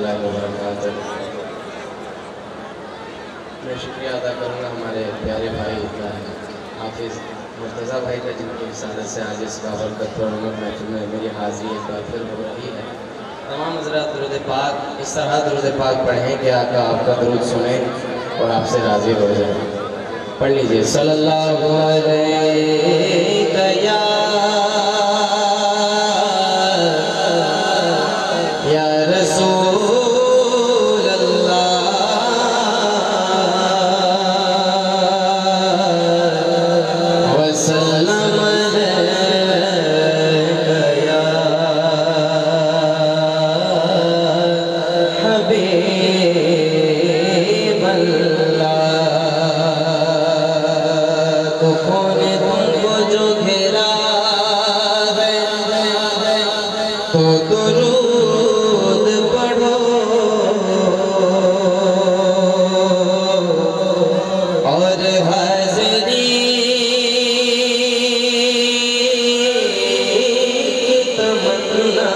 اللہ وبرکاتہ۔ میں شکریہ ادا کروں گا ہمارے پیارے بھائی حافظ مرتضیٰ بھائی کا، جن کی رسالت سے آج اس بابرکت پر محفل میں میری حاضری ایک بار پھر ہو رہی ہے۔ تمام حضرات درود پاک اس طرح درود پاک پڑھیں کہ آقا آپ کا درود سنیں اور آپ سے راضی ہو جائیں۔ پڑھ لیجئے صلی اللہ علیہ یا رسول اللہ وسلم علیک یا حبیب اللہ۔ دکھوں نے تم کو جو گھیرا ہے تو درود پڑھو اور حاضری تمنا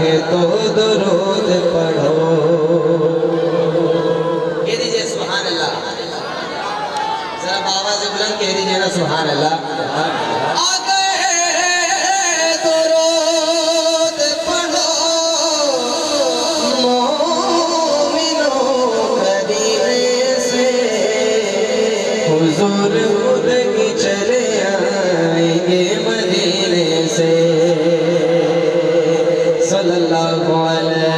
ہے تو درود پڑھو۔ کہہ دیجئے سبحان اللہ، ذرا بابا سے بلند کہہ دیجئے نا سبحان اللہ۔ حضور خود کی چلے آئیں گے مدینے سے، صلی اللہ علیہ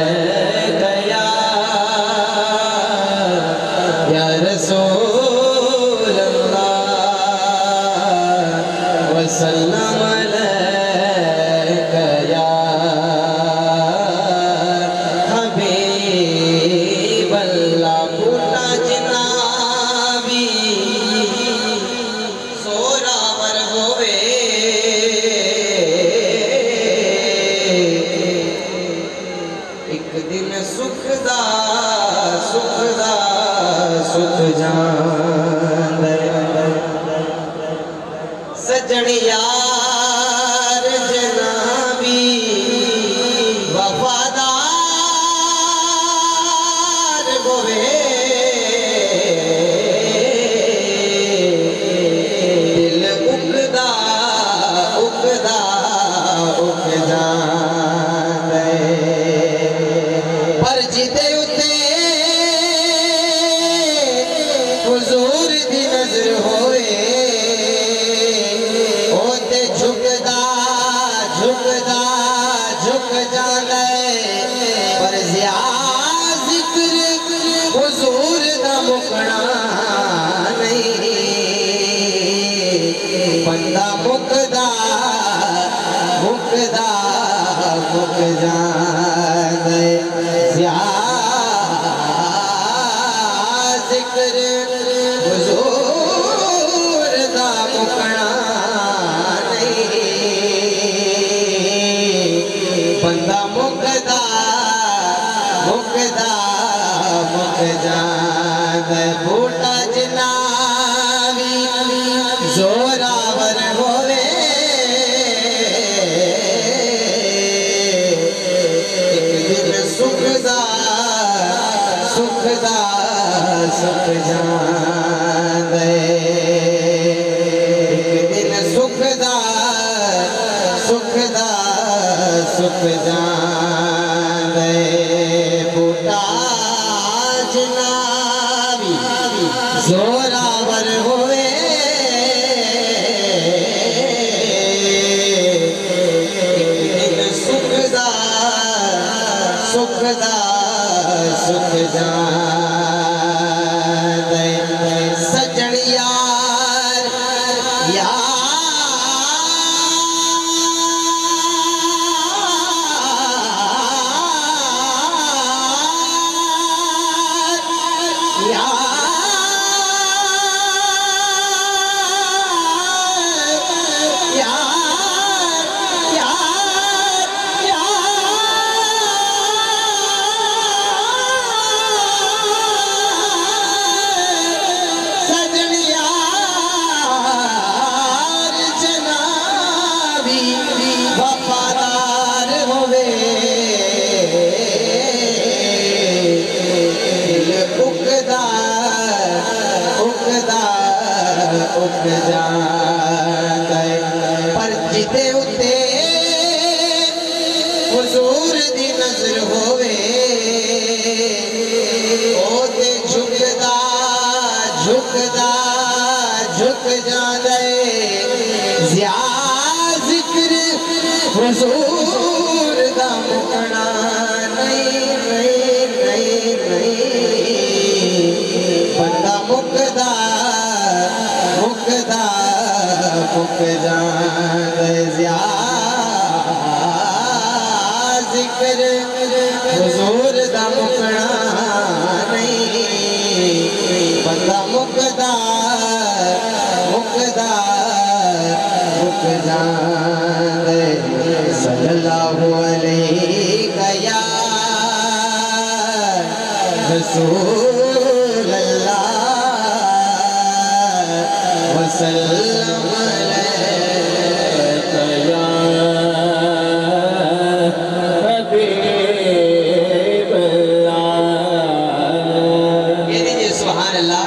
یا رسول اللہ وسلم علیک یا حبیب اللہ۔ بوٹا جنابی زوراور ہوئے، ایک دن سکھ جان سجن یار جنابی وفادار ہوئے، دل اکدا جان پر جدے اتے حضور دی نظر ہوئے، ہوتے جھک جانے پر زیاد ذکر حضور دا مکنا نہیں، بندہ مکدا مک جانے زیاد ذکر حضور دا مکنا نہیں، بندہ مکدا مک جانے۔ بوٹا جنابی زوراور ہوئے، ایک دن سکھ جانے، ایک دن سکھ جانے۔ بوٹا جنابی زوراور ہوئے، ایک دن سکھ جانے، سجن یار حضور دا مکنا نہیں نہیں نہیں نہیں بندہ مکدا مکدا مک جان زیا ذکر حضور دا مکنا نہیں بندہ مکدا مکدا مک جان صلی اللہ علیہ یا رسول اللہ وسلم علیہ یا حبیب اللہ. کہہ دیجئے سبحان اللہ.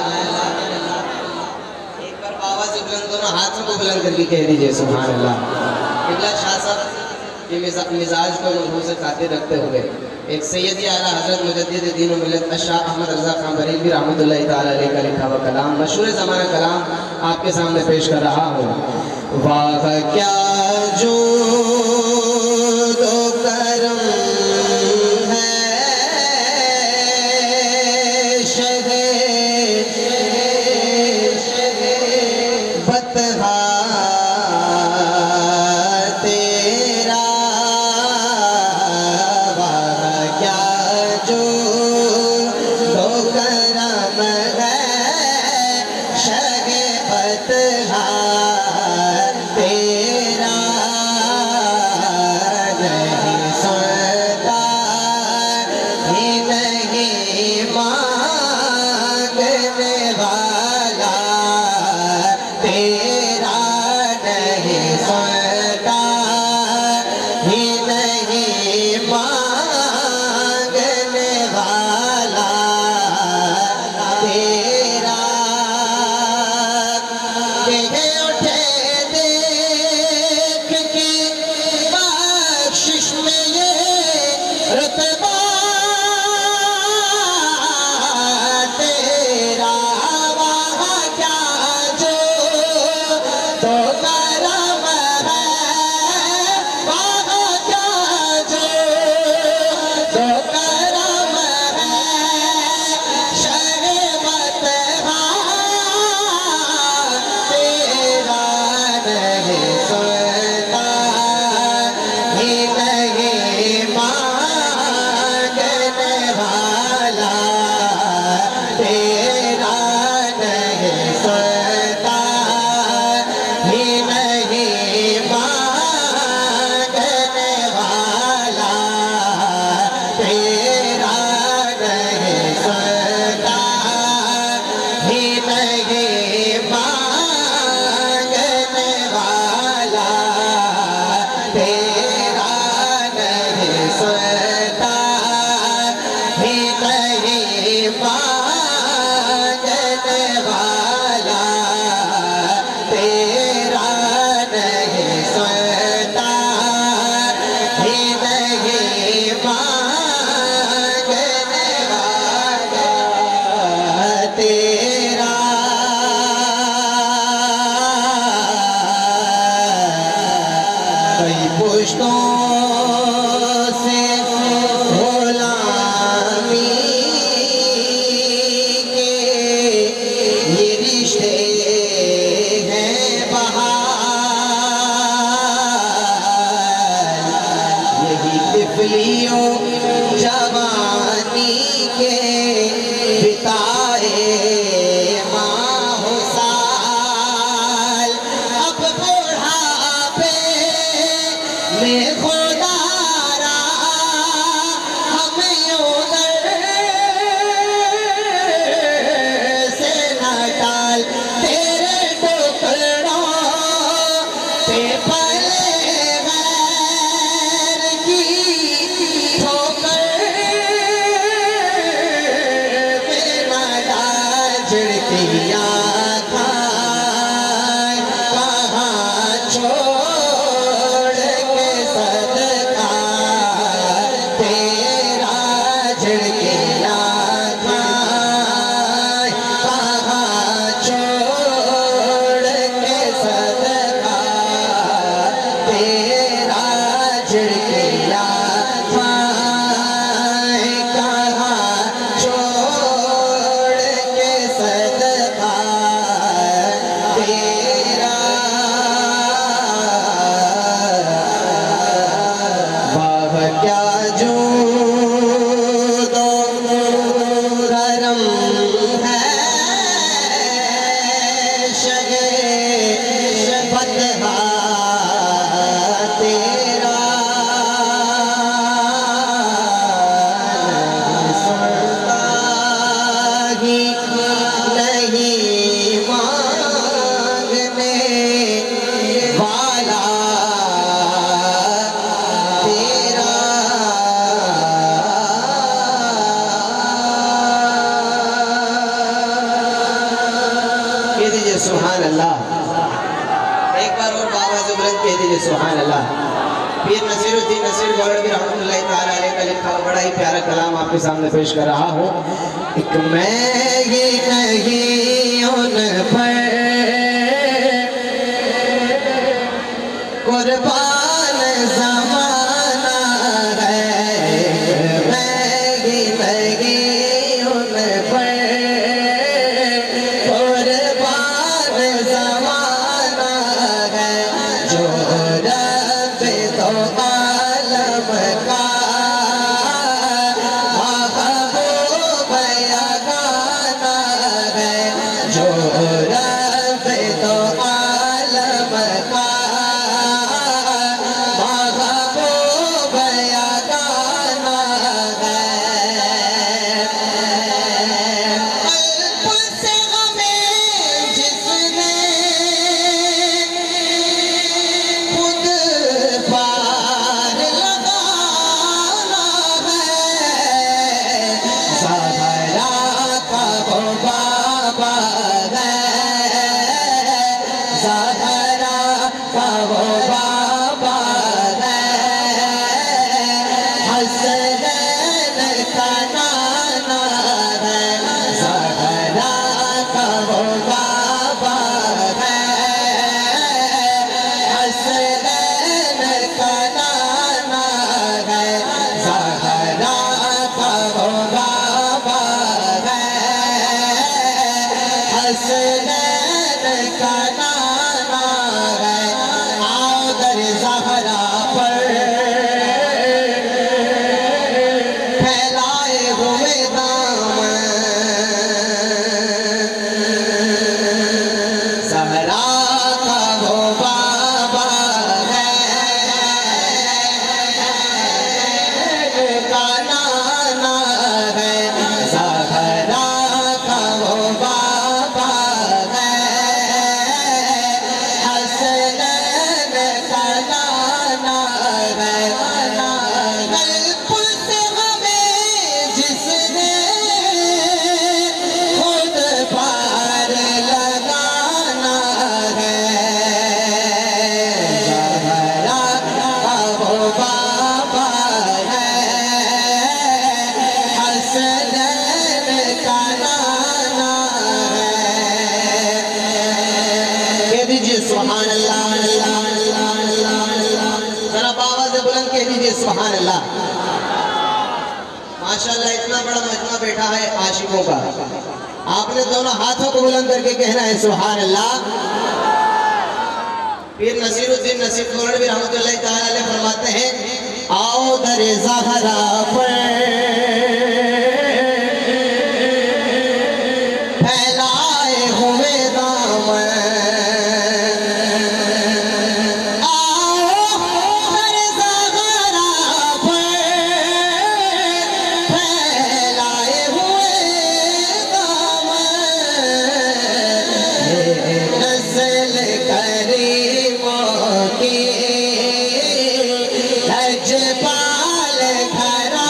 ایک بار آواز بلند دونوں ہاتھوں کو بلند کر کے کہہ دیجئے سبحان اللہ. قبلہ شاہ صاحب یہ مزاج کو ملحوظ خاطر رکھتے ہوئے ایک سیدی اعلیٰ حضرت مجدد دین و ملت شاہ احمد رضا خان بریلوی رحمۃ اللہ تعالیٰ علیہ کا لکھا ہوا کلام مشہور زمانہ کلام آپ کے سامنے پیش کر رہا ہوں. واہ کیا جود و کرم ہے شہ بطحہ سبحان اللہ. ایک بار اور بآواز بلند کہہ دیجئے سبحان اللہ. پیر نصیر الدین نصیر گولڑوی رحمۃ اللہ تعالیٰ علیہ کا لکھا بڑا ہی پیارا کلام آپ کے سامنے پیش کر رہا ہوں. ایک میں ہی نہیں ان پر قربان زمانہ ہے. میں ہی نہیں ان پر قربان زمانہ ہے. جو رب تو عالم کا محبوب یگانہ ہے. جو رب تو عالم کا محبوب یگانہ ہے. قلب سے ہمیں جس نے خود پار لگانا ہے. زہرا کا وہ بابا ہے. زہرا کا وہ بابا ہے. حسنین کا نانا ہے. زہرا کا وہ بابا ہے. حسنین کا نانا ہے. زہرا کا وہ بابا ہے. حسنین کا نانا ہے. آؤ در زہرا پر پھیلائے ہوئے دامن. زہرا کا وہ بابا ہے. کا نانا ہے. زہرا کا وہ بابا ہے. حسنین کا نانا ہے. قلب سے ہمیں جس نے خود پار لگانا ہے. زہرا کا وہ بابا ہے. حسنین کا نانا ہے. کہہ دیجئے سبحان اللہ. ذرا بآواز بلند کہہ دیجئے سبحان اللہ. ماشاءاللہ اتنا بڑا مجمع بیٹھا ہے عاشقوں کا. آپ نے دونوں ہاتھوں کو بلند کر کے کہنا ہے سبحان اللہ. پیر نصیر الدین نصیر گولڑوی رحمۃ اللہ تعالیٰ علیہ فرماتے ہیں آؤ در زہرا پر پھیلائے ہوئے دامن. نسل کریموں کی لجپال گھرانا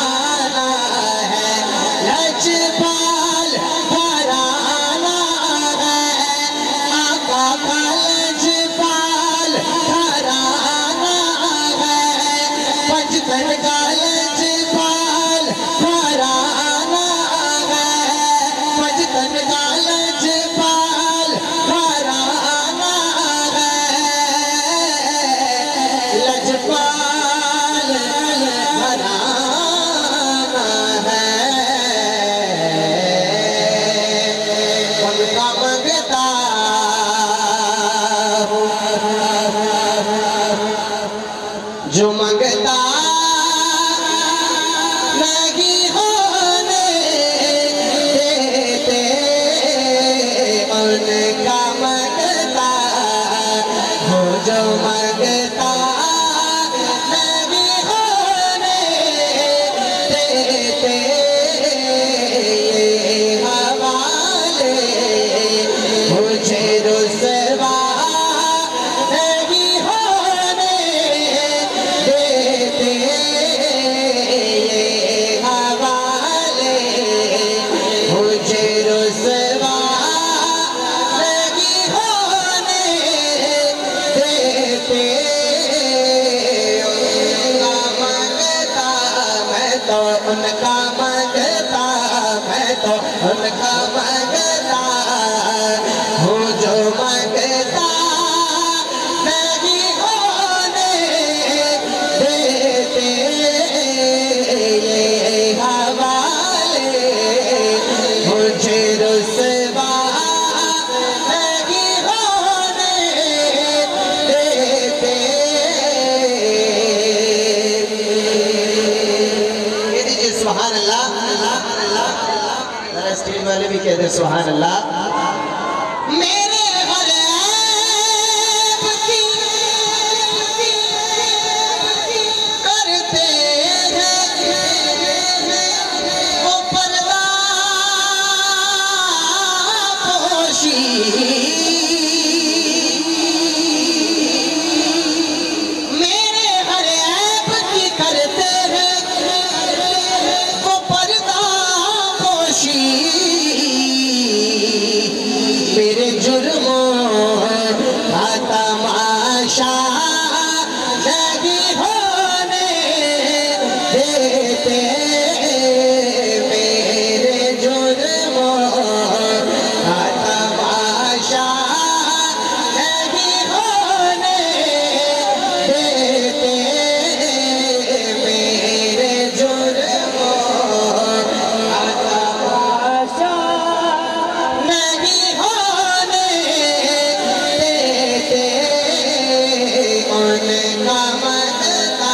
ان کا مانگتا ہوں جو مانگتا نہیں ہونے دیتے یہ حوالے مجھے رسوا نہیں ہونے دیتے کہہ دیجئے سبحان اللہ ذرا اسٹیج والے بھی کہہ دیں سبحان اللہ میرے ہر عیب کی کرتے ہیں وہ پردہ پوشی میرے ہر عیب کی کرتے ہیں وہ پردہ پوشی میرے جرموں کا تماشا نہیں ہونے دیتے میرے جرموں کا تماشا نہیں ہونے دیتے میرے جرموں کا تماشا نہیں ہونے دیتے ان کا مانگتا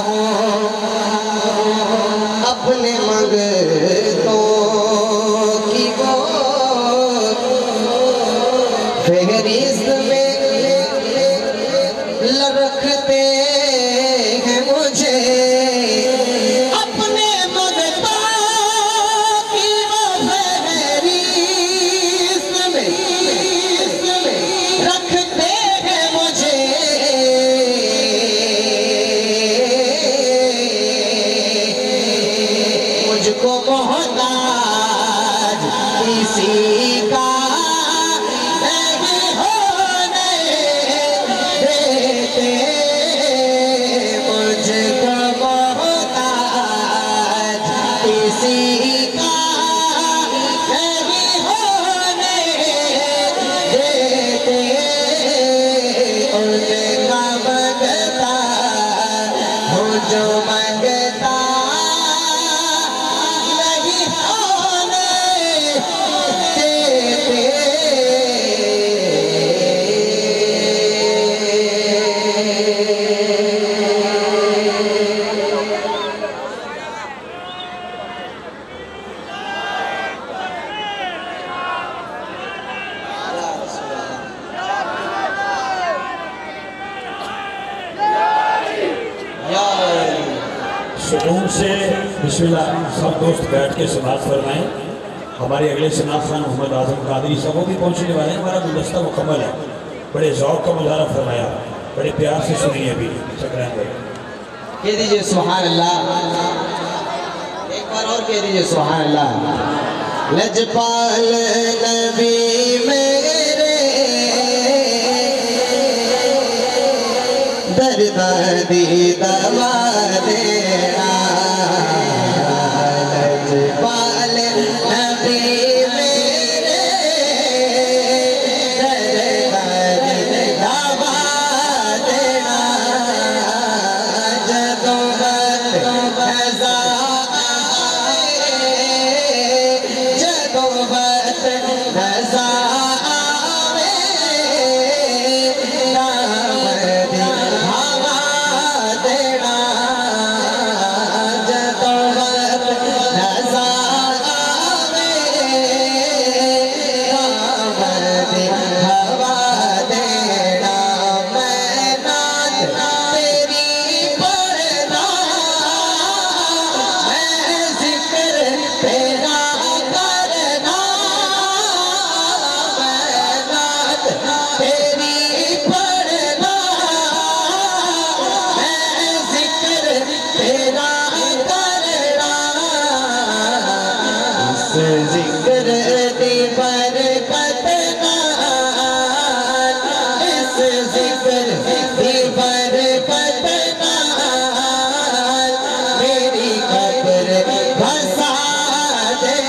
ہوں اپنے منگتوں کی وہ فہرست میں رکھتے ہیں مجھے اپنے منگتوں کی وہ فہرست میں رکھتے ہیں مجھے مجھ کو محتاج کسی کا نہیں ہونے دیتے مجھ کو محتاج کسی کا نہیں ہونے دیتے ان کا مانگتا ہوں جو مانگتا نہیں ہونے دیتے سکون سے بسم اللہ سب دوست بیٹھ کے سماعت فرمائیں ہمارے اگلے سماعت خان محمد اعظم قادری صاحب وہ بھی پہنچنے والے ہیں ہمارا گلدستہ مکمل ہے بڑے ذوق کا مظاہرہ فرمایا بڑے پیار سے سنیے ابھی شکران بھائی کہہ دیجئے سبحان اللہ ایک بار اور کہہ دیجئے سبحان اللہ لجپال نبی میرے دردی دوا دینا لجپال نبی میرے دردی دوا دینا جدوں وقت قضا آئے جدوں وقت قضا ذکر دی برکت نال اس ذکر دی برکت نال میری قبر بسا دے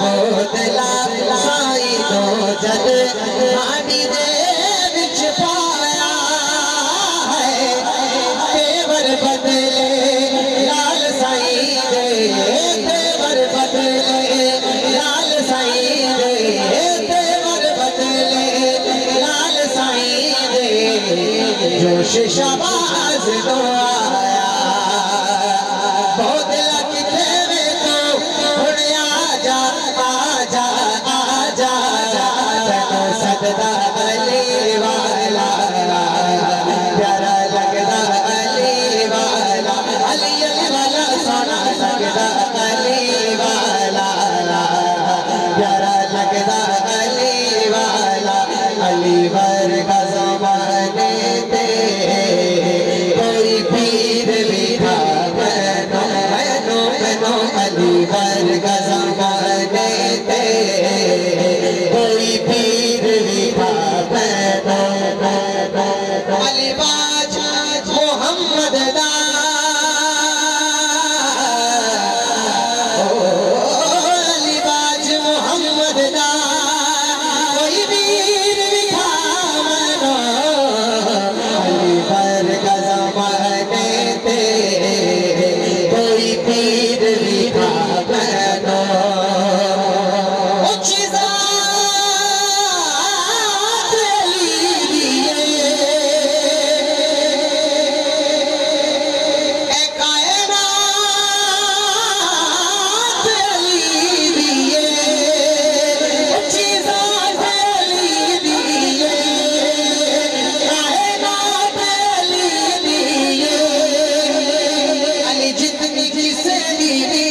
بودلا سائی دو جد مانی دے وچ پایا ہے تیور بدلے لال سائی دے تیور بدلے لال سائی دے تیور بدلے لال سائی دے جوش شباز دو آیا بودلا کتے میں تو ہن آجا آجا آجا تینو سجدہ علی والا پیارا لگدا علی والا علی علی والا سونا لگدا علی والا پیارا لگدا علی والا علی ورگا زمانے تے کوئی پیر بھی تھا مینو علی ورگا زمانے تے کوئی پیر بھی تھا مینو علی باج محمد دا علی باج محمد دا کوئی پیر بھی تھا مینو علی ورگا زمانے تے کوئی پیر بھی تھا مینو اچھی ذات علی دیئے اے کائنات علی دیئے اچھی ذات علی دیئے کائنات علی دیئے علی جتنی کسے دیدی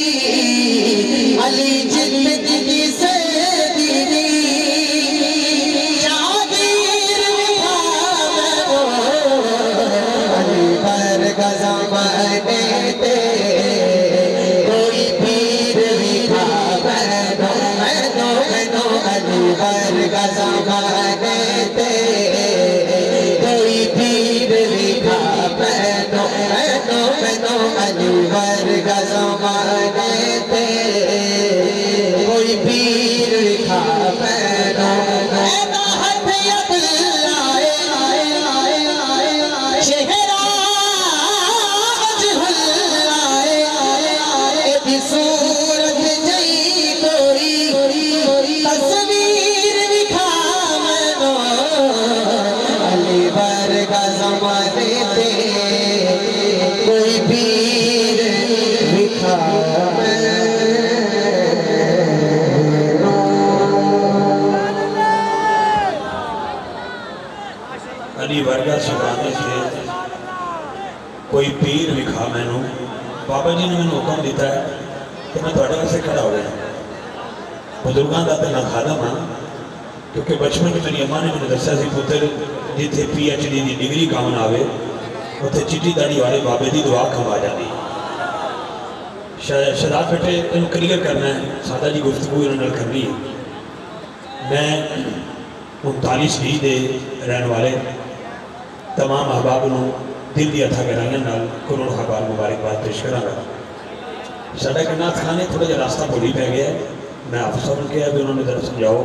علی جتنی سے دیدی شاگیر بکھا مینو علی ورگا زمانے تے کوئی پیر بکھا مینو علی ورگا زمانے تے کوئی پیر بکھا مینو علی ورگا زمانے تے کوئی پیر بکھا مینو ہاتھ ید لائے چہرہ وجہ لائے ایدی صورت جئی کوئی تصویر بکھا مینو علی ورگا زمانے تے کوئی پیر بکھا علی ورگا زمانے سے کوئی پیر وکھا مینو بابا جی نے میں حکم دیتا ہے کہ میں تھوڑے واسطے کھڑا ہو گیا بزرگاں دا تے نہ خادم ہاں کیونکہ بچپن میں میری اماں نے مجھے دسیا سی پتر جتھے پی ایچ ڈی دی ڈگری کامن آوے اتنے چٹی داڑھی والے بابے دی دعا کھوا جاتی شہزاد بیٹے انہوں کلیئر کرنا ہے سادہ جی گفتگو انہوں نے کرنی ہے میں 39 دے رہن والے تمام احباب انہوں دل دی اتھا گرائیاں نال کروڑ حبال مبارک بات پیش کرا گا ساڈا کنات خانے تھوڑا جا راستہ بھولی پہ گیا ہے میں افسر ان کے ابھی انہوں نے ذرا سمجھاؤ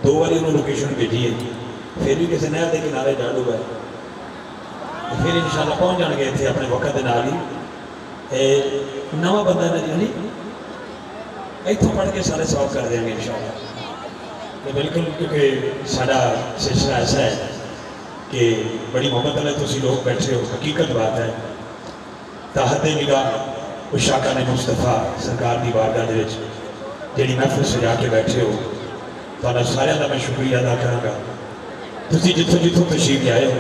2 باری انہوں نے لوکیشن بھیجی ہے پھر بھی کسی نہر دے کنارے جاڑو ہے پھر انشاءاللہ پہنچ جان گئے تھے اپنے وقت دے نال ہی نواں بندہ ہے جی ایتھوں پڑھ کے سارے سواب کر دیں گے انشاءاللہ بالکل کیونکہ ساڈا سلسلہ ایسا ہے کہ بڑی محبت والے تسی لوگ بیٹھے ہو حقیقت بات ہے تحت نگاہ اس شاکان مصطفیٰ سرکار دی بارگاہ دے وچ جیڑی محفل سجا کے بیٹھے ہو تہاڈا سارے دا میں شکریہ ادا کراں گا تسی جتھوں تشریف لے آئے ہو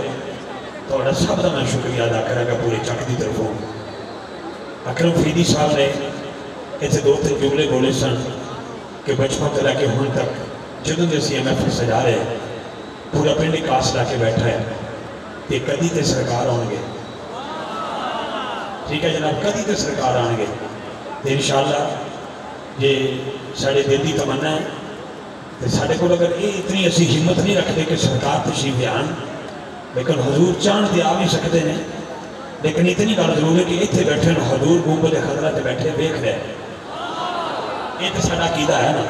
تہاڈا سب دا میں شکریہ ادا کراں گا پورے چک دی طرفوں اکرم فریدی صاحب نے ایسے 2-3 جملے بولے سن کہ بچپن سے لے کے ہن تک جدوں دے اسی محفل سجا رہے پورا پنڈ کاس لا کے بیٹھا ہے کہ کدی تے سرکار آن گے ٹھیک ہے جناب کدی تے سرکار آن گے تو انشاءاللہ یہ ساڑھے دل دی تمنا ہے تو ساڑھے کو اگر یہ اتنی اسی ہمت نہیں رکھتے کہ سرکار تشریف لے آن لیکن حضور چاند دے آ بھی سکتے ہیں لیکن اتنی گل ضرور ہے کہ اتنے بیٹھے حضور گنبد خضرا تے بیٹھے دیکھ رہے یہ تو ساڈا عقیدہ ہے نا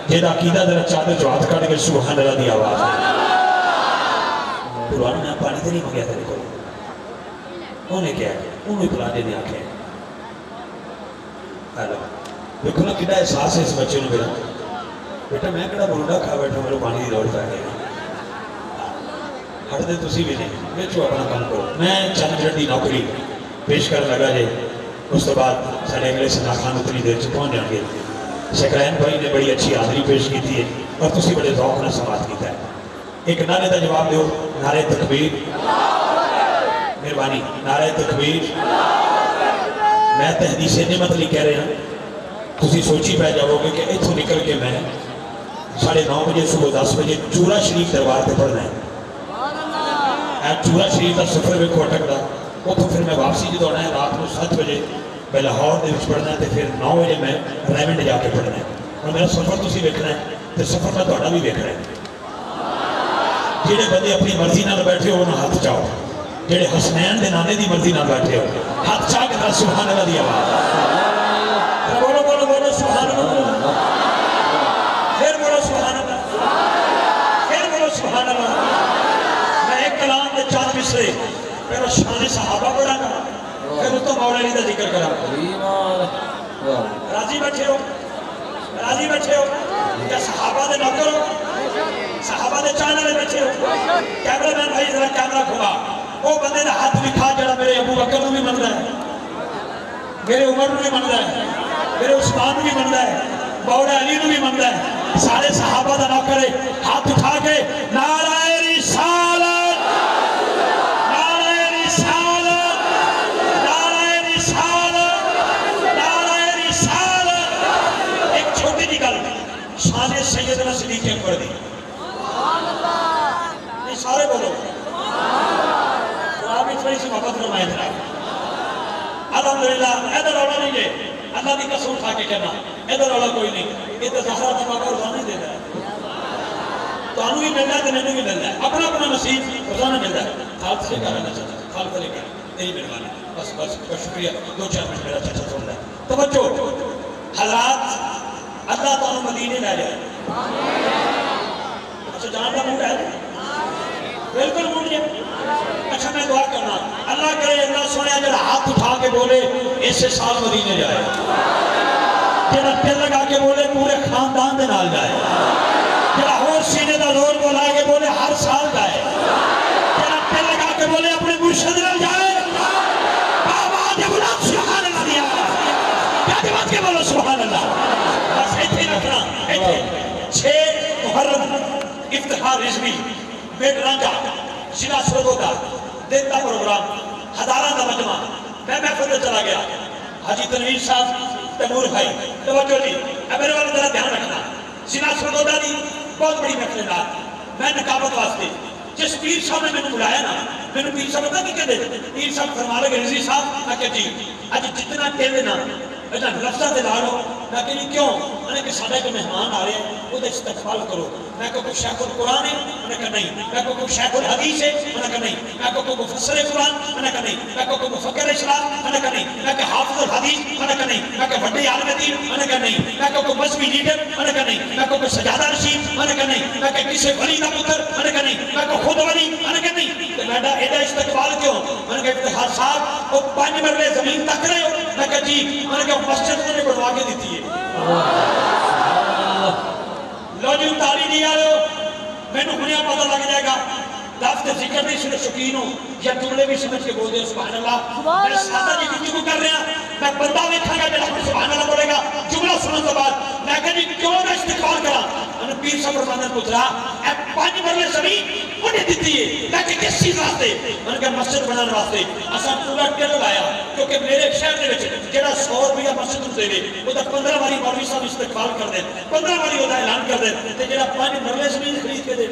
جہاں عقیدہ ذرا چادر چو ہاتھ کٹ کے سبحان اللہ دی آواز قرآن میں پانی تو نہیں منگیا تیرے کو انہیں کیا انہوں پلانے نے آکھے دیکھو نا کتنا احساس ہے اس بچے نے میرا بیٹا میں کڑا مرونڈا کھا بیٹھا میرے پانی دی دوڑ پہ گیا ہٹ دے تسی بھی نہیں بیچو اپنا کام کرو میں چند منٹ دی نوکری پیش کر لگا جے اس تو بعد سارے اگلے سنا خان اتنی دیر سے پہنچ جائیں گے شکرین بھائی نے بڑی اچھی حاضری پیش کی تھی اور تسی بڑے ذوق نے سماعت کیتا ہے ایک نعرے دا جواب دیو نعرہ تکبیر مہربانی نعرہ تکبیر میں تحدیث نعمت لی کہہ رہے ہیں تسی سوچی پہ جاؤ گے کہ اتھو نکل کے میں 9:30 بجے صبح 10 بجے چورا شریف دربار پہ پڑھنا ہے چورا شریف کا سفر بھی کھوٹک دا وہ تو پھر میں واپسی جو دوڑنا ہے رات کو 7 بجے میں لاہور دے وچ پڑھنا ہے تو پھر 9 بجے میں ریمنڈ جا کے پڑھنا ہے اور میرا سفر تسی ویکھنا ہے تو سفر میں تہاڈا بھی ویکھنا ہے جڑے بندے اپنی مرضی نال بیٹھے ہو انہاں ہاتھ چاہو جڑے حسنین دے نانے دی مرضی نال بیٹھے ہو ہاتھ چاہ کے ذرا سبحان اللہ دی آواز بولو بولو بولو سبحان اللہ پھر بولو سبحان اللہ پھر بولو سبحان اللہ میں ایک کلام دے 4 مصرے پھر شان صحابہ پڑھا گا پھر اس تو مولا علی دا ذکر کرا راضی بیٹھے ہو کیا صحابہ دے نوکر ہو صحابہ دے چانر بیٹھے ہو کیمرہ مین بھائی ذرا کیمرہ کھلا وہ بندے دا ہاتھ بھی کھا جڑا میرے ابو بکر نو بھی مندا ہے میرے عمر نو بھی مندا ہے میرے عثمان نو بھی مندا ہے مولا علی نو بھی مندا ہے سارے صحابہ دا نوکر ہے ہاتھ اٹھا کے نعرہ رسالت نعرہ رسالت نعرہ رسالت نعرہ رسالت ایک چھوٹی جی گل شان سیدنا صدیق اکبر دی یہ سارے بولو آپ اس بڑی سی محبت فرمائے تھا الحمدللہ ایدر اولا نہیں ہے اللہ دی قسم اٹھا کے کہنا ایدر اولا کوئی نہیں یہ تو زہرہ دا بابا روزانہ دے رہا ہے تو انہوں بھی مل رہا ہے تو میں نے بھی مل رہا ہے اپنا اپنا نصیب روزانہ مل رہا ہے خالد سے کہنا چاہتا ہے خالد سے کہنا یہی مہربانی بس شکریہ 2-4 منٹ میرا چاچا چھوڑ رہا ہے توجہ حضرات اللہ تعالیٰ مدینے لے جائے اچھا جان کا موڈ ہے بالکل موڈ ہے اچھا میں دعا کرنا اللہ کرے اللہ سونے جڑا ہاتھ اٹھا کے بولے اس سال مدینے جائے جڑا دل لگا کے بولے پورے خاندان دے نال جائے جڑا اور سینے دا زور بولا کے بولے ہر سال جائے جڑا دل لگا کے بولے اپنے مرشد نال جائے بابا دے بولا سبحان اللہ دیا کیا بات کے بولو سبحان اللہ بس ایتھے رکھنا ایتھے 6 محرم افتخار رضوی بیٹ رانجا شیلا سرگودا دن کا پروگرام ہزارہ کا مجمع میں محفل میں چلا گیا حاجی تنویر صاحب تیمور بھائی توجہ جی میرے والے ذرا دھیان رکھنا شیلا سرگودا دی بہت بڑی محفل دار میں نقابت واسطے جس پیر صاحب نے میں نے بلایا نا میں نے پیر صاحب بتا کی کہتے پیر صاحب فرما لگے رضی صاحب میں کہ جی آج جتنا کہتے نا بیٹا لفظہ دے لارو میں کہ کیوں میں نے کہ سادہ کے مہمان آ رہے ہیں وہ دے استقبال کرو میں کہ کوئی شیخ القرآن ہے میں نے کہا نہیں میں کہ کوئی شیخ الحدیث ہے میں نے کہا نہیں میں کہ کوئی مفسر قرآن میں نے کہا نہیں میں کہ کوئی مفکر اسلام میں نے کہا نہیں میں کہ حافظ الحدیث میں نے کہا نہیں میں کہ بڑے عالم دین میں نے کہا نہیں میں کہ کوئی مذہبی لیڈر میں نے کہا نہیں میں کہ کوئی سجادہ رشید میں نے کہا نہیں میں کہ کسی ولی کا پتر میں نے کہا نہیں میں کہ خود ولی میں نے کہا نہیں تو بیٹا ایڈا استقبال کیوں میں نے کہا افتخار صاحب وہ 5 مرلے زمین تک رہے ہو میں کہا جی میں نے کہا مسجد نے بڑھوا کے دیتی ہے لو جی اتاری نہیں آ رہے ہو میں نے ہنیا پتہ لگ جائے گا لفظ ذکر نہیں سنے شکین ہوں یا جملے بھی سمجھ کے بول دے سبحان اللہ میں سادہ جی گفتگو کر رہا میں بندہ دیکھا گا جب سبحان اللہ بولے گا جملہ سننے کے بعد میں کہا جی کیوں نہ استقبال کرا میں نے پیر صاحب فرمانے پوچھ رہا اے 5 مرلے زمین انہیں دیتی ہے میں کہ کس چیز واسطے میں نے کہا مسجد بنانے واسطے اساں پورا ٹیل لایا کیونکہ میرے شہر دے وچ جڑا 100 روپیہ مسجد نوں دے وہ تا 15 واری مولوی صاحب استقبال کر دے 15 واری وہ اعلان کر دے تے جڑا 5 مرلے زمین خرید کے دے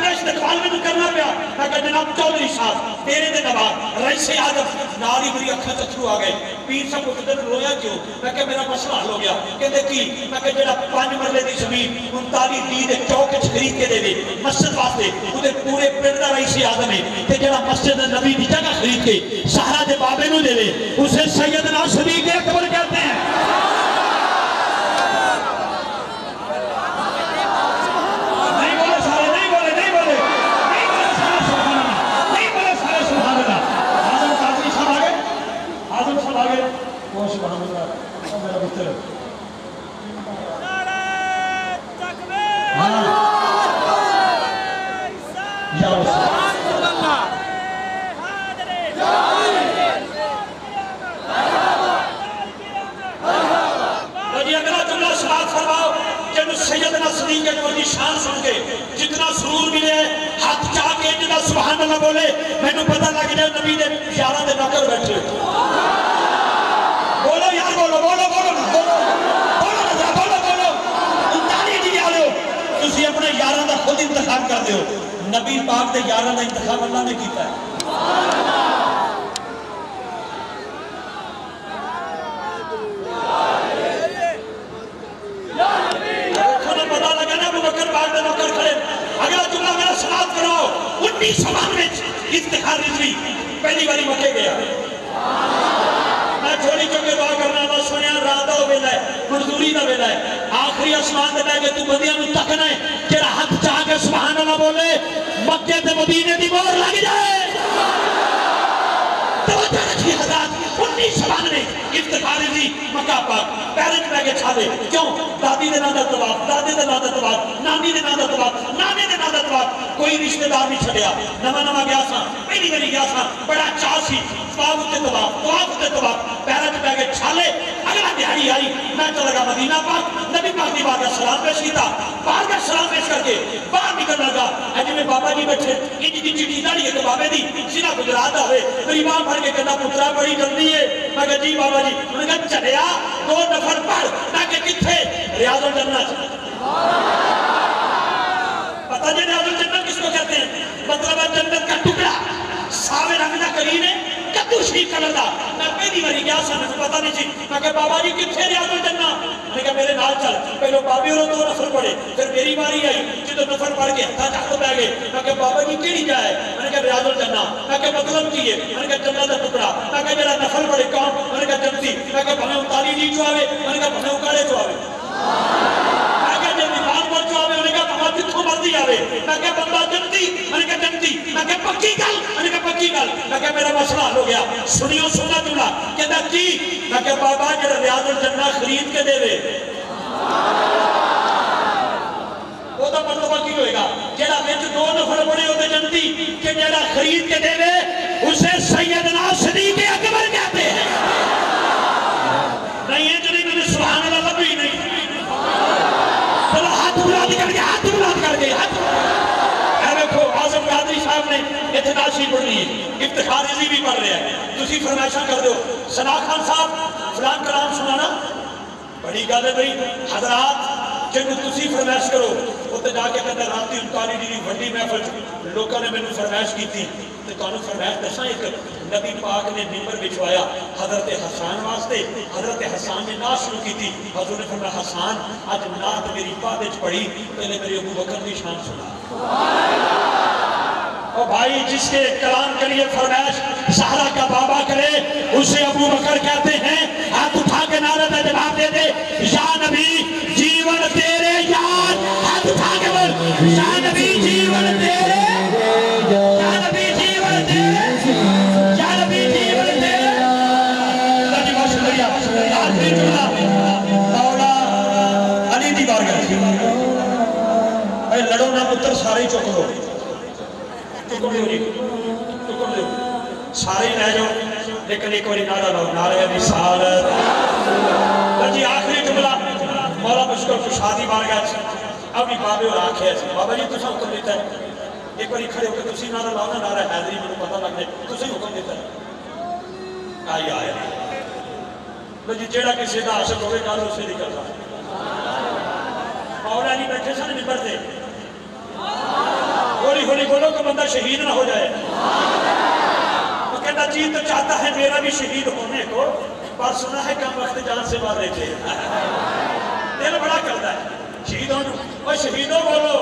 استقبال میں کرنا پیا میں کہا جناب چودھری صاحب تیرے دے نبا رئیس آدم ناری میری اکھا تتھرو آ گئے پیر صاحب کو کدھر رویا کیوں میں کہا میرا مسئلہ حل ہو گیا کہتے کی میں کہا جڑا 5 مرلے دی زمین 39 دے چوک وچ خرید کے دے مسجد واسطے اودے پورے پنڈ دا رئیس آدم ہے تے جڑا مسجد نبی دی جگہ خرید کے سہارا دے بابے نو دے اسے سیدنا صدیق اکبر کہتے ہیں میرا پتر سیدنا صدیق اکبر کی شان سن کے جتنا سرور ملے ہاتھ چاہ کے جتنا سبحان اللہ بولے میں نے پتہ لگ جائے نبی نے یارہ دے نوکر بیٹھے بولو یار بولو بولو بولو بولو بولو نظرہ بولو بولو انتانی جی آلے ہو تسی اپنے یارہ دا خود انتخاب کر دے ہو نبی پاک دے یارہ دا انتخاب اللہ نے کیتا ہے افتخار رضوی پہلی باری مکے گیا میں چھوڑی چونکہ دعا کرنا اللہ سنیا رادہ ہو بیلا ہے مردوری نہ بیلا ہے آخری اسمان دے کہ تو بندیاں نو تکنا ہے تیرا حق چاہ کے سبحان اللہ بولے مکے تے مدینے دی مور لگ جائے توجہ رکھی حضرات 1992 افتخار رضوی مکہ پاک پیرنٹ میں کے چھاوے کیوں دادی دے نادر طباق دادی دے نادر طباق نانی دے نادر طباق نانی دے نادر طباق کوئی رشتہ دار نہیں چھڑیا نما نما گیا سا پہلی بری گیا سا بڑا چاہ سی طواف تے طواف پیرنٹ میں کے چھالے اگلا دیہاری آئی میں چلا گا مدینہ پاک نبی پاک دی بارگاہ سلام پیش کیتا بارگاہ سلام پیش کر کے باہر نکل لگا اجی میں بابا جی بیٹھے انجی دی چیٹی داڑی ہے کہ بابے دی سینہ گجرات آوے میری ماں پڑھ کے کہنا پترہ بڑی جلدی ہے میں کہا جی بابا جی انہوں نے کہا چلیا 2 نفر پڑھ میں کہا کتھے ریاض الجنہ پتہ جی ریاض الجنہ کس کو کہتے ہیں مطلب ہے جنت کا ٹکڑا ساوے رنگنا کرینے کدو شریف کا لڑا میں پہلی باری گیا سا مجھے پتہ نہیں چی میں کہا بابا جی کتھے ریاض الجنہ میں کہا میرے نال چل پہلو بابی اور 2 نفر پڑھے پھر میری باری آئی جدو نفر پڑھ کے ہتھا چاہتو بہ گئے میں کہا بابا جی کیڑی جائے میں نے کہا ریاض الجنہ میں کہا مطلب کی ہے میں نے کہا جنہ دا ٹکڑا میں کہا جڑا نفر پڑھے کون میں نے کہا جنتی میں کہا بھنے اتالی جی جو آوے میں نے کہا بھنے اکاڑے جو آوے میں کہا جب نفان پر جو آوے میں نے کہا بھنے جتھو مرضی آوے میں کہا بندہ جنتی میں نے کہا جنتی میں کہا پکی گل میں نے کہا پکی گل میں کہا میرا مسئلہ ہو گیا سنیو سننا جملہ کہتا کی میں کہا بابا جڑا ریاض الجنہ خرید کے دے وے وہ تو مرتبہ کی ہوئے گا جڑا بیچ 2 نفر بڑے ہوتے جنتی کہ جڑا خرید کے دے وے اسے سیدنا صدیق اکبر کہتے ہیں نہیں ہے جو نہیں میں نے سبحان اللہ لبی نہیں چلو ہاتھ بلاد کر کے ہاتھ بلاد کر کے ہاتھ اے دیکھو عاظم قادری صاحب نے اتناشی پڑھ لی ہے افتخار رضوی بھی پڑھ رہے ہیں تسی فرمائشہ کر دو ثنا خان صاحب فلان کلام سنانا بڑی گل ہے بھئی حضرات جنہوں تسی فرمائش کرو وہ تے جا کے کہتا راتی 39 ڈگری وڈی محفل لوگوں نے میں نے فرمائش کی تھی تو کانوں فرمائش دساں ایک نبی پاک نے ممبر بچھوایا حضرت حسان واسطے حضرت حسان نے نعت شروع کی تھی حضور نے فرمایا حسان آج نعت میری بادج پڑھی پہلے میرے ابو بکر کی شان سنا اور بھائی جس کے کلام کے لیے فرمائش سہرہ کا بابا کرے اسے ابو بکر کہتے ہیں ہاتھ اٹھا کے نعرہ دے جواب دے دے یا نبی جیون تیرے یار ہاتھ اٹھا کے بول یا نبی جیون تیرے یا نبی جیون تیرے یا نبی جیون تیرے اللہ جی بہت شکریہ آخری جملہ مولا علی دی بارگاہ اے لڑو نہ پتر سارے چک لو سارے رہ جاؤ لیکن ایک باری نعرہ لاؤ نعرہ رسالت جی آخری جملہ مولا مشکل خوشادی بارگاہ ابھی بابے اور آنکھیں ایسے بابا جی تسا حکم دیتا ہے ایک باری کھڑے ہو کے تسی نعرہ لاؤ نا نعرہ حیدری میں پتہ لگ جائے تسی حکم دیتا ہے آئی آئے جی جیڑا کسی کا عاشق ہوئے گا اسے نکلتا مولا نہیں بیٹھے سن ممبر تھے ہولی ہولی بولو کہ بندہ شہید نہ ہو جائے وہ کہتا جی تو چاہتا ہے میرا بھی شہید ہونے کو پر سنا ہے کم وقت جان سے مار لیتے دل بڑا کرتا ہے شہیدوں اور شہیدوں بولو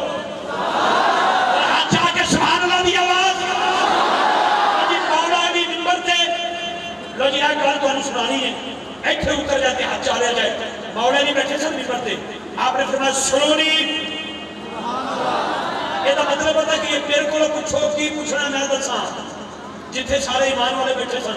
چاہ کے سبحان اللہ دی آواز جی مولا علی ممبر تھے لو جی آئے کال تو ہم سنانی ہے ایتھے اتر جاتے ہاتھ چالے جائے مولا علی بیٹھے سن ممبر تھے آپ نے فرمایا سنونی یہ مطلب ہوتا ہے کہ یہ میرے کو پوچھو کی پوچھنا میں دساں جتھے سارے ایمان والے بیٹھے سن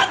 8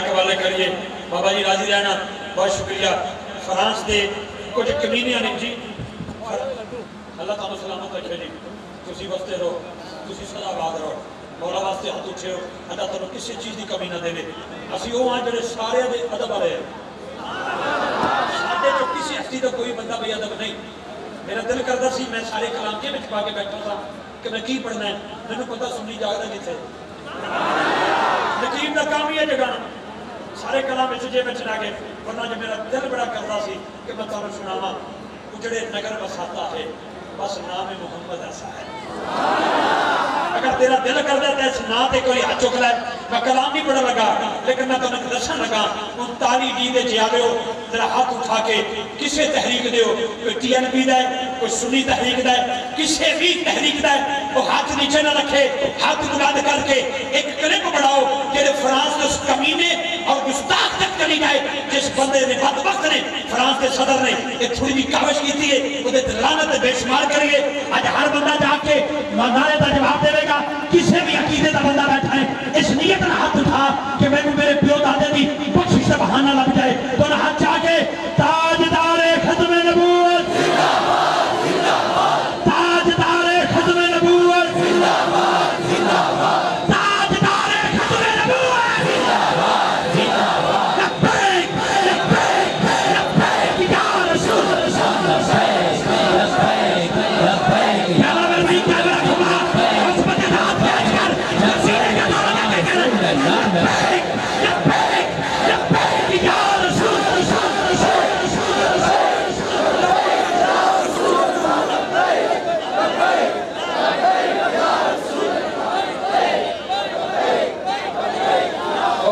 مائک والے کریے بابا جی راضی رہنا بہت شکریہ فرانس دے کچھ کمینیاں نے جی اللہ تعالیٰ سلامت رکھے جی تسی واسطے رہو تسی سدا باد رہو مولا واسطے ہاتھ اٹھے ہو اللہ تعالیٰ کسی چیز کی کمی نہ دے اسی وہ ہیں جڑے سارے دے ادب والے ہیں ساڈے جو کسی ہستی کا کوئی بندہ بے ادب نہیں میرا دل کرتا سی میں سارے کلام کے وچ پا کے بیٹھا تھا کہ میں کی پڑھنا ہے مینوں پتہ سنی جاگدا جتھے نقیب دا کام ہی ہے جگانا سارے کلام وچ جے میں چلا کے ورنہ جو میرا دل بڑا کرتا سی کہ میں تانوں سناواں اجڑے نگر بساتا ہے بس نام محمد ایسا ہے اگر تیرا دل کر دیتا ہے اس نا تے کوئی ہاتھ چک لائے میں کلام نہیں پڑھا لگا لیکن میں تمہیں دسن لگا ان تالی دیدے جیادے ہو ذرا ہاتھ اٹھا کے کسے تحریک دے ہو کوئی ٹی این پی دے کوئی سنی تحریک دے کسے بھی تحریک دے وہ ہاتھ نیچے نہ رکھے ہاتھ بلند کر کے ایک کلپ بڑھاؤ کہ فرانس کے اس کمینے اور گستاخ تک چلی جائے جس بندے نے بدبخت نے فرانس کے صدر نے ایک تھوڑی بھی کاوش کی تھی وہ دے لعنت بے شمار کریے آج ہر بندہ جا کے نعرے کا جواب دے گا کسی بھی عقیدے کا بندہ بیٹھا ہے اس نیت نہ ہاتھ اٹھا کہ میں میرے پیو دادے دی بخشش سے بہانہ لگ جائے تو نہ ہاتھ چاہ کے تاجدار ختم نبوت تاجدار ختم نبوت تاجدار ختم نبوت لبیک لبیک لبیک یا رسول اللہ لبیک لبیک یا ربی کعبہ کھما عصمت ہاتھ بیٹھ کر نصیرے کا دورہ لے کر لبیک لبیک لبیک یا رسول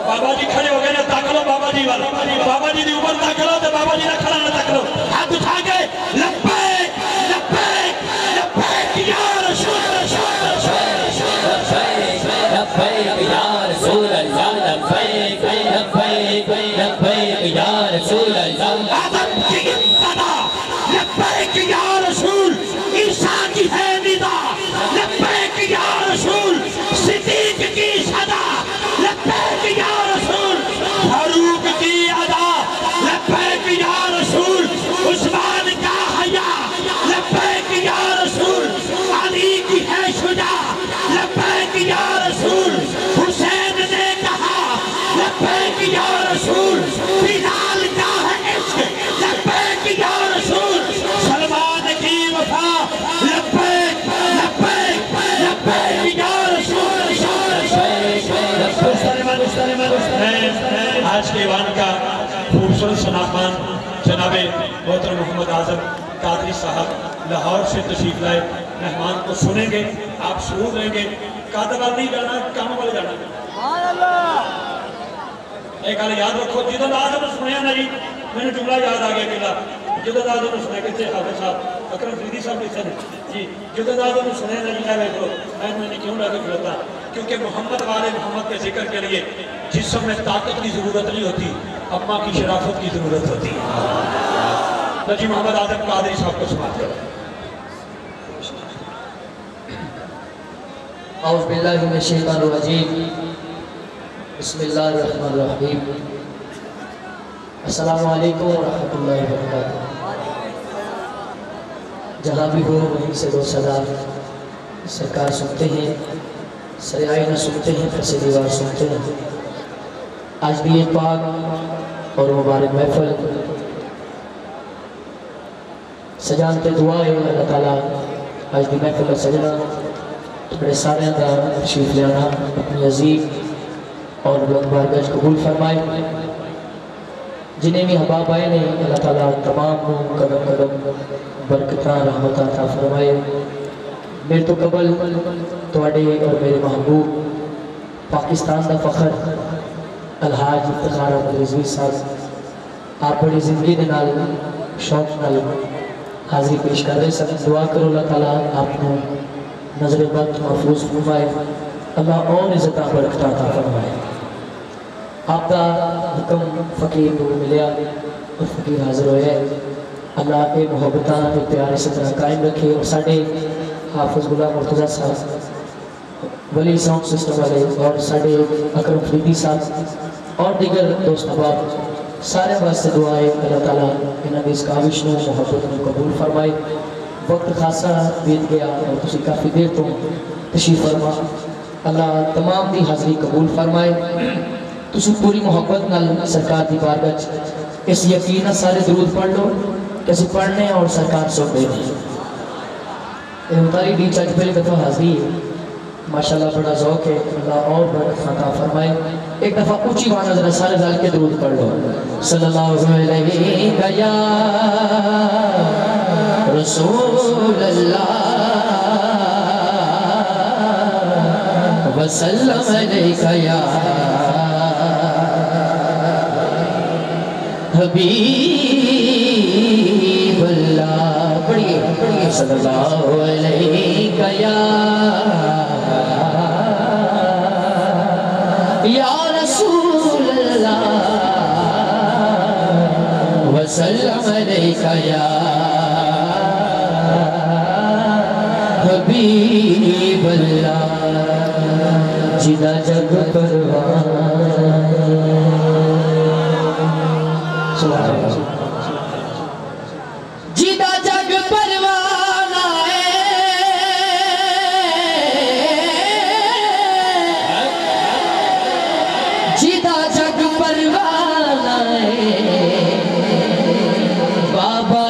بابا جی کھڑے ہو گئے نا تاک لو بابا جی والا بابا جی دی اوپر تاک لو تو بابا جی نہ کھڑا نہ تاک لو ہاتھ اٹھا کے لبیک لبیک لبیک یا رسول لبیک یا رسول اللہ لبیک لبیک لبیک یا رسول اللہ آدم کی ابتدا لبیک یا رسول عیسیٰ کی ہے ندا لبیک یا رسول صدیق کی صدا لبیک یا رسول فاروق کی ادا لبیک یا رسول عثمان کا حیا لبیک یا رسول علی کی ہے شجاع لبیک یا رسول حسین نے کہا لبیک یا رسول بلال کا ہے عشق لبیک یا رسول سلمان کی وفا لبیک لبیک لبیک یا رسول آج کے ایوان کا خوبصورت شناخوان جناب محترم محمد اعظم قادری صاحب لاہور سے تشریف لائے مہمان کو سنیں گے آپ شروع لیں گے کاتب نہیں جانا کام والے جانا ایک آلے یاد رکھو جدد آزم سنیا نا جی میں نے جملہ یاد آگیا کلا جدد آزم سنیا کتے حافظ صاحب اکرم فریدی صاحب کتے ہیں جی جدد آزم سنیا نا جی میں کرو میں نے کیوں لگے کھلوتا کیونکہ محمد والے محمد کے ذکر کے لیے جسم میں طاقت کی ضرورت نہیں ہوتی اما کی شرافت کی ضرورت ہوتی ہے جی محمد اعظم قادری صاحب کو سماعت کرو اعوذ باللہ من الشیطان الرجیم بسم اللہ الرحمن الرحیم السلام علیکم ورحمۃ اللہ وبرکاتہ جہاں بھی ہو وہیں سے دو صدا سرکار سنتے ہیں سریائی نہ سنتے ہیں پس دیوار سنتے ہیں آج بھی ایک پاک اور مبارک محفل سجانتے دعائیں اللہ تعالیٰ آج بھی محفل کا سجنا بڑے سارے اندر تشریف لیانا اپنی عظیم اور بلند بارگاہ قبول فرمائے جنہیں بھی حباب آئے نے اللہ تعالیٰ تمام کو قدم قدم برکتاں رحمتاں عطا فرمائے میرے تو قبل توڑے اور میرے محبوب پاکستان دا فخر الحاج افتخار احمد رضوی صاحب آپ بڑی زندگی دے نال شوق نال حاضری پیش کر رہے سب دعا کرو اللہ تعالیٰ آپ کو نظر بد محفوظ فرمائے اللہ اور عزت برکت عطا فرمائے آپ کا حکم فقیر کو ملیا اور فقیر حاضر ہوئے اللہ کے محبتاں کے پیار اسی طرح قائم رکھے اور ساڑھے حافظ غلام مرتضیٰ صاحب ولی ساؤنڈ سسٹم والے اور ساڑھے اکرم فریدی صاحب اور دیگر دوست احباب سارے واسطے دعائیں اللہ تعالیٰ انہوں نے اس کاوش نو محبت میں قبول فرمائے. وقت خاصا بیت گیا اور تسی کافی دیر تو تشریف فرما. اللہ تمام دی حاضری قبول فرمائے. تسی پوری محبت نال سرکار دی بارگاہ اس یقینا سارے درود پڑھ لو کہ اسی پڑھنے اور سرکار سو دے دیں. امتاری ڈی چاچ پہلے دفعہ حاضری ہے ماشاءاللہ بڑا ذوق ہے. اللہ اور برکت عطا فرمائے. ایک دفعہ اونچی آواز ذرا سارے ذال کے درود پڑھ لو. صلی اللہ علیہ یا رسول اللہ وسلم علیہ یا حبیب اللہ. پڑھیے صلی اللہ علیہ یا رسول اللہ وسلم علیہ یا حبیب اللہ. جدا جگ پروان جدا جگ پروان آئے جدا جگ پروان آئے بابا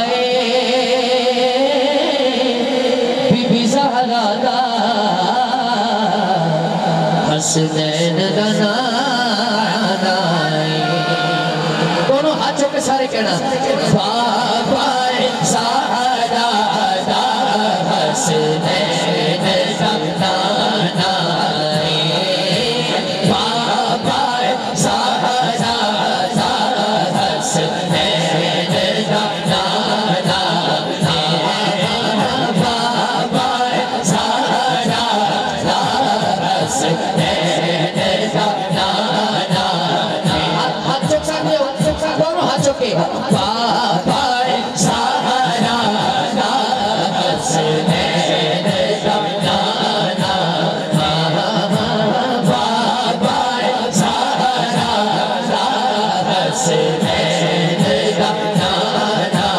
بی بی زہرا دا حسنین دا دونوں ہاتھوں کے سارے کہنا بابا زہرا دا حسنین دا بابا زہرا دا حسنین دا بابا زہرا دا حسنین دا بابا سہارا دا حسنین دا بابا سہارا دا حسنین دا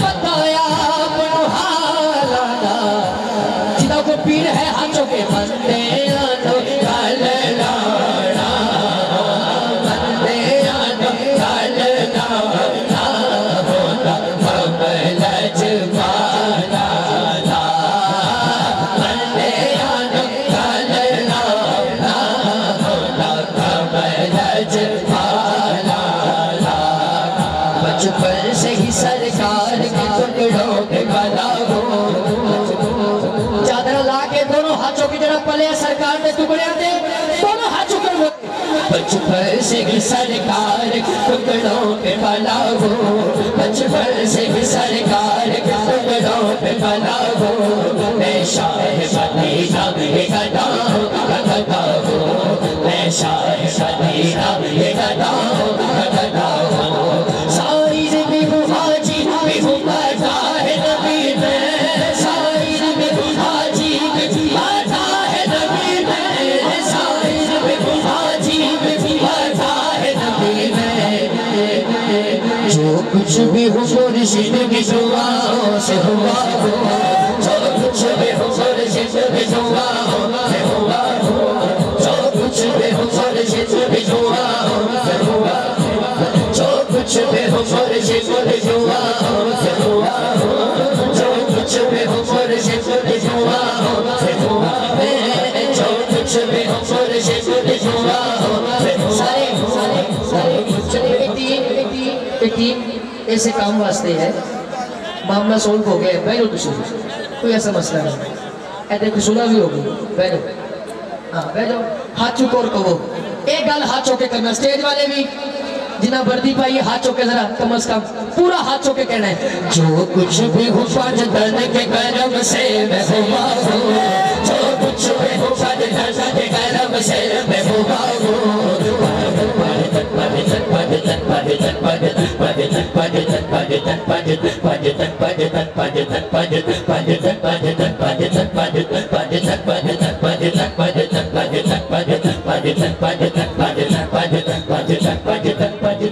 بتایا اپنو حالانا جدا کو پیر ہے ہاتھوں کے بندے آنو کھل لانا بچپن سے ہی سرکار کے ٹکڑوں پہ بنا ہو چادر لا کے دونوں ہاتھوں کی طرف پلے سرکار نے ٹکڑے آتے دونوں ہاتھوں کر وہ بچپن سے ہی سرکار کے ٹکڑوں پہ بنا ہو بچپن سے ہی سرکار کے ٹکڑوں پہ بنا ہو میں شاہ مدینہ میں گدا ہو میں شاہ مدینہ میں گدا ہو سائر میں ہوں حاجی میں ہوں بیٹھا ہے نبی میں سائر میں ہوں حاجی میں بیٹھا ہے نبی میں سائر میں ہوں حاجی میں بیٹھا ہے نبی میں جو کچھ بھی ہو مرشد کی دعاؤں سے ہوا ہو جو کچھ بھی ہو مرشد کی دعاؤں سے ہوا ہو جو کچھ بھی ہو مرشد کی دعاؤں سے ہوا ہو جو کچھ بھی ہو مرشد کی دعاؤں سے ہوا ہو جو کچھ بھی ہو مرشد کی دعاؤں سے ہوا جو کچھ بھی ہو مرشد کی دعاؤں سے سارے ایک ٹیم ایسے کام واسطے ہے معاملہ سولف ہو گیا ہے بہنو تشریف کوئی ایسا مسئلہ نہیں اے دیکھو سنا بھی ہوگی بہنو ہاں بہنو ہاتھ چکو اور کہو ایک گل ہاتھ چوکے کرنا سٹیج والے بھی جنہ بردی پائی ہاتھ چوکے ذرا کم از کم پورا ہاتھ چوکے کہنا ہے جو کچھ بھی ہو فاجدن کے کرم سے میں ہوا ہوں جو کچھ بھی ہو فاجدن کے کرم سے میں ہوا ہوں